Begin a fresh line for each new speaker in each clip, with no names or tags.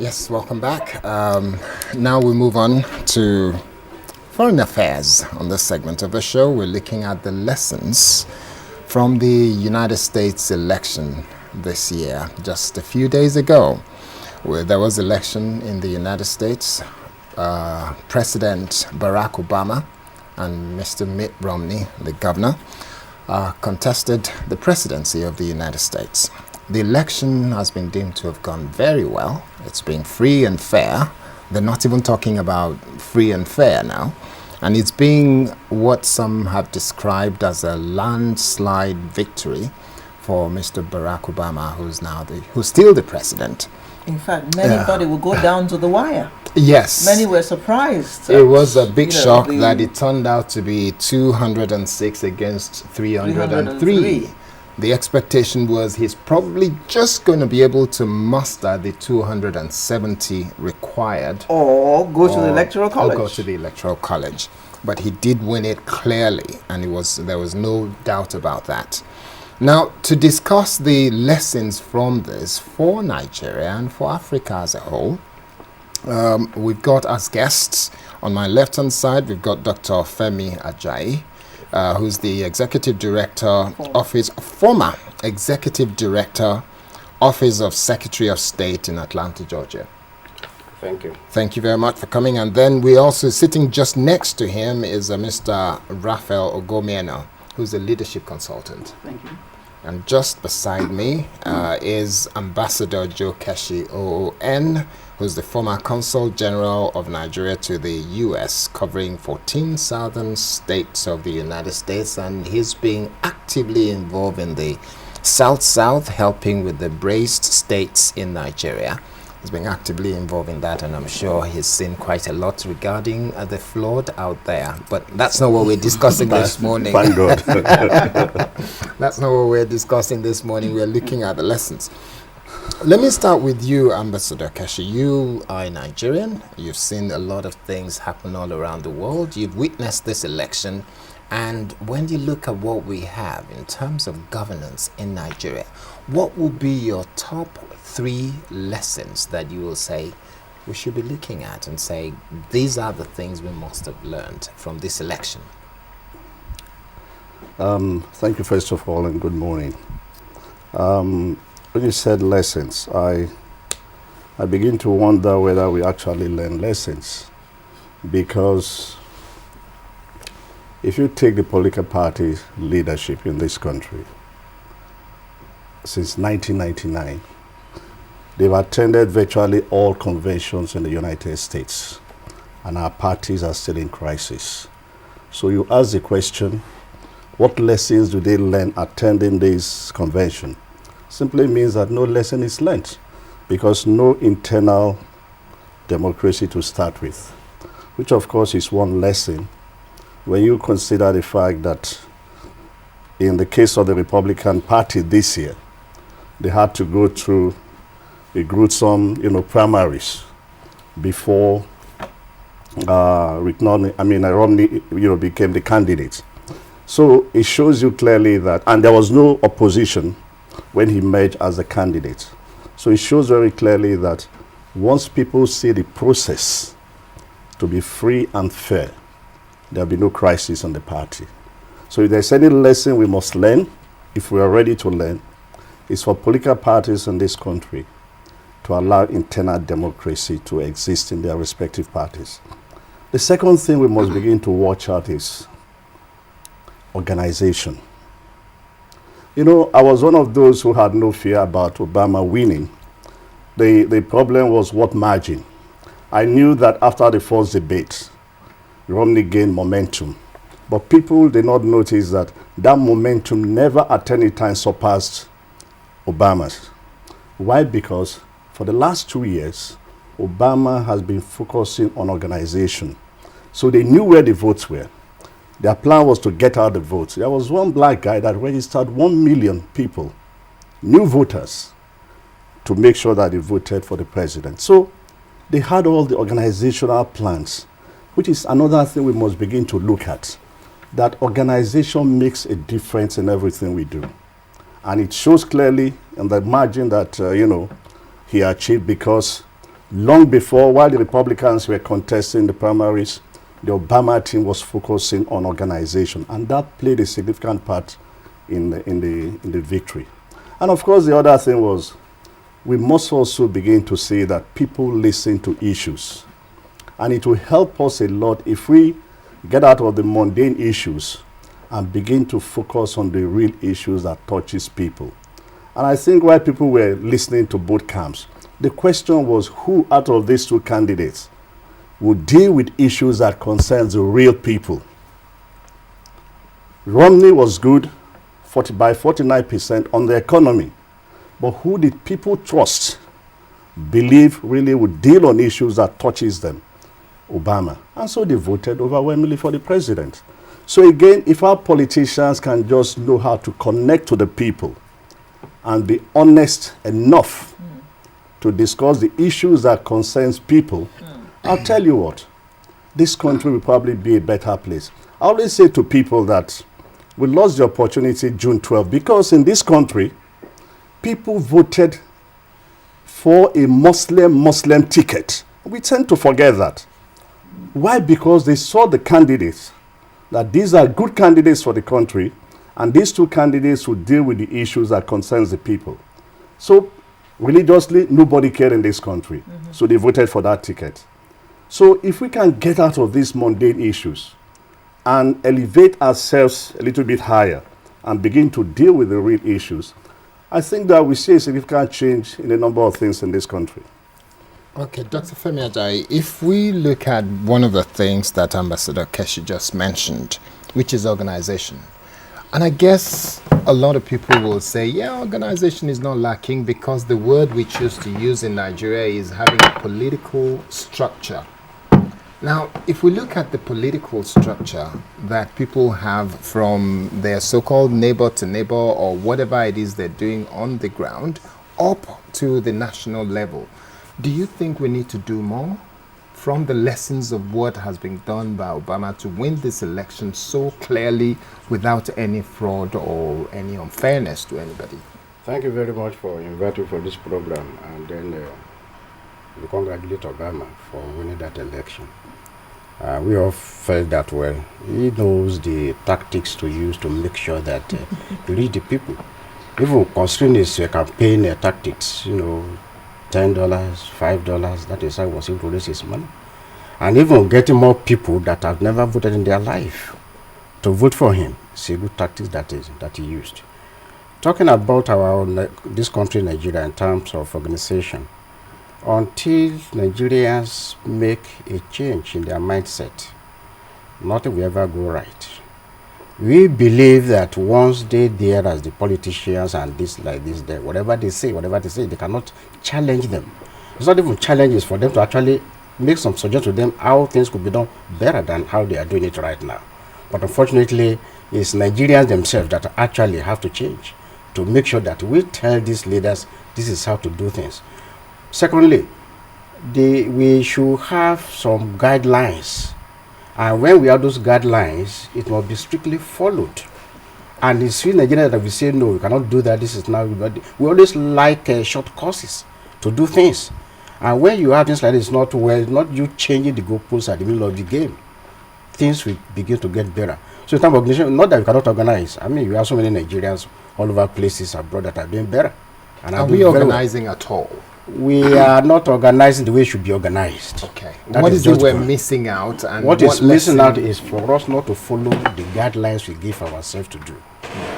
Yes, welcome back. Now we move on to foreign affairs. On this segment of the show, we're looking at the lessons from the United States election this year. Just a few days ago, where there was election in the United States, President Barack Obama and Mr. Mitt Romney, the governor, contested the presidency of the United States. The election has been deemed to have gone very well. It's been free and fair. They're not even talking about free and fair now. And it's being what some have described as a landslide victory for Mr. Barack Obama, who's still the president.
In fact, many thought it would go down to the wire.
Yes.
Many were surprised.
It was a big shock that it turned out to be 206 against 303. The expectation was he's probably just going to be able to muster the 270 required.
Or go to the Electoral College.
Or go to the Electoral College. But he did win it clearly, and there was no doubt about that. Now, to discuss the lessons from this for Nigeria and for Africa as a whole, we've got as guests, on my left-hand side, we've got Dr. Femi Ajayi, who's the Executive Director, former Executive Director, Office of Secretary of State in Atlanta, Georgia.
Thank you.
Thank you very much for coming. And then we also, sitting just next to him, is Mr. Raphael Ogomieno, who's a leadership consultant.
Thank you.
And just beside me is Ambassador Joe Keshi OON, who's the former Consul General of Nigeria to the U.S., covering 14 southern states of the United States, and he's being actively involved in the South-South, helping with the braced states in Nigeria. He's been actively involved in that, and I'm sure he's seen quite a lot regarding the flood out there. But that's not what we're discussing this morning.
Thank God.
That's not what we're discussing this morning. We're looking at the lessons. Let me start with you, Ambassador Keshi. You are a Nigerian. You've seen a lot of things happen all around the world. You've witnessed this election. And when you look at what we have in terms of governance in Nigeria, what will be your top 3 lessons that you will say we should be looking at and say, these are the things we must have learned from this election?
Thank you, first of all, and good morning. When you said lessons, I begin to wonder whether we actually learn lessons, because if you take the political party leadership in this country, since 1999, they've attended virtually all conventions in the United States, and our parties are still in crisis. So you ask the question, what lessons do they learn attending this convention? Simply means that no lesson is learned, because no internal democracy to start with, which of course is one lesson when you consider the fact that in the case of the Republican Party this year, they had to go through a gruesome, primaries before Romney, became the candidate. So it shows you clearly that, and there was no opposition when he emerged as a candidate. So it shows very clearly that once people see the process to be free and fair, there'll be no crisis on the party. So if there's any lesson we must learn, if we are ready to learn, it's for political parties in this country to allow internal democracy to exist in their respective parties. The second thing we must begin to watch out is organization. I was one of those who had no fear about Obama winning. The problem was what margin. I knew that after the first debate, Romney gained momentum. But people did not notice that momentum never at any time surpassed Obama's. Why? Because for the last 2 years, Obama has been focusing on organization. So they knew where the votes were. Their plan was to get out the votes. There was one black guy that registered 1 million people, new voters, to make sure that they voted for the president. So they had all the organizational plans, which is another thing we must begin to look at. That organization makes a difference in everything we do. And it shows clearly in the margin that, he achieved, because Long before, while the Republicans were contesting the primaries, the Obama team was focusing on organization, and that played a significant part in the victory. And of course, the other thing was, we must also begin to see that people listen to issues. And it will help us a lot if we get out of the mundane issues and begin to focus on the real issues that touches people. And I think while people were listening to both camps, the question was who out of these two candidates would deal with issues that concerns the real people. Romney was good by 49% on the economy. But who did people trust, believe really would deal on issues that touches them? Obama. And so they voted overwhelmingly for the president. So again, if our politicians can just know how to connect to the people and be honest enough to discuss the issues that concerns people, I'll tell you what, this country will probably be a better place. I always say to people that we lost the opportunity June 12 because in this country, people voted for a Muslim ticket. We tend to forget that. Why? Because they saw the candidates, that these are good candidates for the country, and these two candidates would deal with the issues that concerns the people. So religiously, nobody cared in this country. So they voted for that ticket. So if we can get out of these mundane issues and elevate ourselves a little bit higher and begin to deal with the real issues, I think that we see a significant change in a number of things in this country.
Okay, Dr. Femi Ajayi, if we look at one of the things that Ambassador Keshi just mentioned, which is organization, and I guess a lot of people will say, yeah, organization is not lacking because the word we choose to use in Nigeria is having a political structure. Now, if we look at the political structure that people have from their so-called neighbor to neighbor or whatever it is they're doing on the ground up to the national level, do you think we need to do more from the lessons of what has been done by Obama to win this election so clearly without any fraud or any unfairness to anybody?
Thank you very much for inviting for this program, and then we congratulate Obama for winning that election. We all felt that well. He knows the tactics to use to make sure that you reach the people. Even considering his campaign tactics, $10, $5, that is how he was able to raise his money. And even getting more people that have never voted in their life to vote for him. It's a good tactic that he used. Talking about this country, Nigeria, in terms of organization, until Nigerians make a change in their mindset, nothing will ever go right. We believe that once they're there as the politicians and this like this, there, whatever they say, they cannot challenge them. It's not even challenges for them to actually make some suggestions to them how things could be done better than how they are doing it right now. But unfortunately, it's Nigerians themselves that actually have to change to make sure that we tell these leaders this is how to do things. Secondly, we should have some guidelines. And when we have those guidelines, it must be strictly followed. And it's in Nigeria that we say, no, we cannot do that, this is now. We always like short courses to do things. And when you have things like this, not you changing the goalposts at the middle of the game, things will begin to get better. So in terms of organization, not that we cannot organize. I mean, we have so many Nigerians all over places abroad that are doing better. And
are we organizing at all?
We are not organizing the way it should be organized.
Okay. What is it we're missing out? And
what is missing out is for us not to follow the guidelines we give ourselves to do.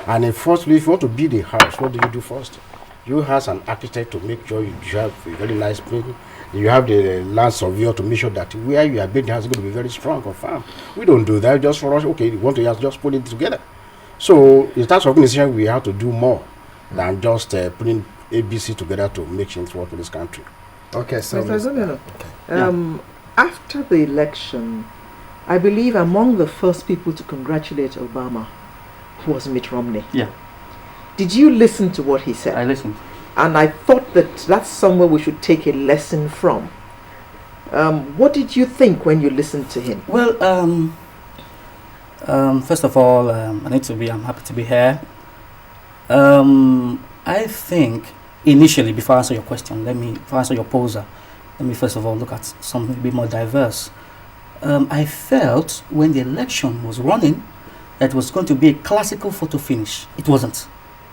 And if you want to build a house, what do you do first? You have an architect to make sure you have a very nice building. You have the land surveyor to make sure that where you are building the house is going to be very strong or firm. We don't do that just for us. Okay, we want to just put it together. So in terms of organization, we have to do more than just putting ABC together to make things work in this country.
Okay, so
after the election, I believe among the first people to congratulate Obama was Mitt Romney.
Yeah.
Did you listen to what he said?
I listened.
And I thought that that's somewhere we should take a lesson from. What did you think when you listened to him?
Well, first of all, I'm happy to be here. I think initially, before I answer your question, before I answer your poser, let me first of all look at something a bit more diverse. I felt when the election was running that it was going to be a classical photo finish. It wasn't.